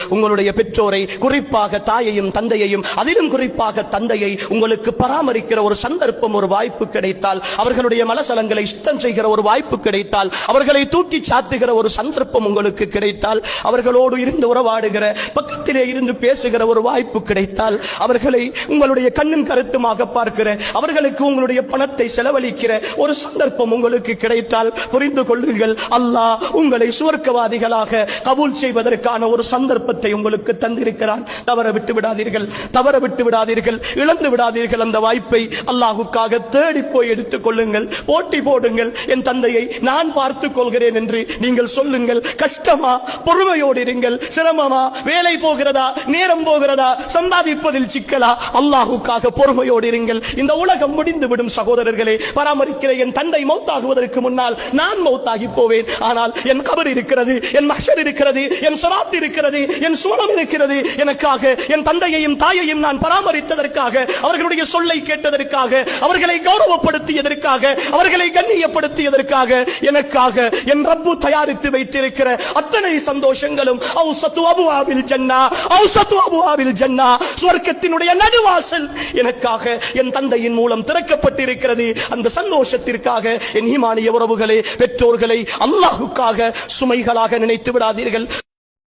உங்களுடைய பெற்றோரை, குறிப்பாக தாயையும் தந்தையையும், அதிலும் குறிப்பாக தந்தையை உங்களுக்கு பராமரிக்கிற ஒரு சந்தர்ப்பம், ஒரு வாய்ப்பு கிடைத்தால், அவர்களுடைய மனசலங்களை சுத்தம் செய்கிற ஒரு வாய்ப்பு கிடைத்தால், அவர்களை தூக்கி சாத்துகிற ஒரு சந்தர்ப்பம் உங்களுக்கு கிடைத்தால், அவர்களோடு இருந்து உறவாடுகிற, பக்கத்திலே இருந்து பேசுகிற ஒரு வாய்ப்பு கிடைத்தால், அவர்களை உங்களுடைய கண்ணும் கருத்துமாக பார்க்கிற, அவர்களுக்கு உங்களுடைய பணத்தை செலவழிக்கிற ஒரு சந்தர்ப்பம் உங்களுக்கு கிடைத்தால், புரிந்து கொள்ளுங்கள், அல்லாஹ் உங்களை சுவர்க்கவாதிகளாக கபூல் செய்வதற்கான ஒரு சந்தர்ப்பத்தை உங்களுக்கு தந்திருக்கிறான். தவற விட்டு விடாதீர்கள், இழந்து விடாதீர்கள். அந்த வாய்ப்பை அல்லாஹ்வுக்காக தேடி போய் எடுத்துக் கொள்ளுங்கள். போட்டி போடுங்கள். என் தந்தையை நான் பார்த்துக் கொள்கிறேன் என்று நீங்கள் சொல்லுங்கள். கஷ்டமா? பொறுமையோடு இருங்கள். சிரமமா? வேலை போகிறதா? நேரம் போகிறதா? சம்பாதிப்பதில் சிக்கலா? அல்லாஹ்வுக்காக பொறுமையோடு இருங்கள். இந்த உலகம் முடிந்துவிடும் சகோதரர்களே. பராமரிக்கிற என் தந்தை மௌத்தாகுவதற்கு முன்னால் நான் மௌத்தாகி போவேன். ஆனால் என் கபர் இருக்கிறது, என் மஹ்ஷர் இருக்கிறது, என் ஸிராத் இருக்கிறது, என் சுவனம் இருக்கிறது. எனக்காக என் தந்தையையும் தாயையும் நான் பராமரித்ததற்காக, அவர்களுடைய சொல்லை கேட்டதற்காக, அவர்களை கௌரவப்படுத்தியதற்காக, அவர்களை கண்ணியப்படுத்தியதற்காக, எனக்காக என் ரப்பு தயாரித்து வைத்திருக்கிற அத்தனை சந்தோஷங்களும் அவுஸது அபுவாபில் ஜன்னா, சுவர்க்கத்தினுடைய நடுவாசல் எனக்காக என் தந்தையின் மூலம் திறக்கப்பட்டிருக்கிறது. அந்த சந்தோஷத்திற்காக என் ஈமானிய உறவுகளே, பெற்றோர்களை அல்லாஹ்வுக்காக சுமைகளாக நினைத்து விடாதீர்கள்.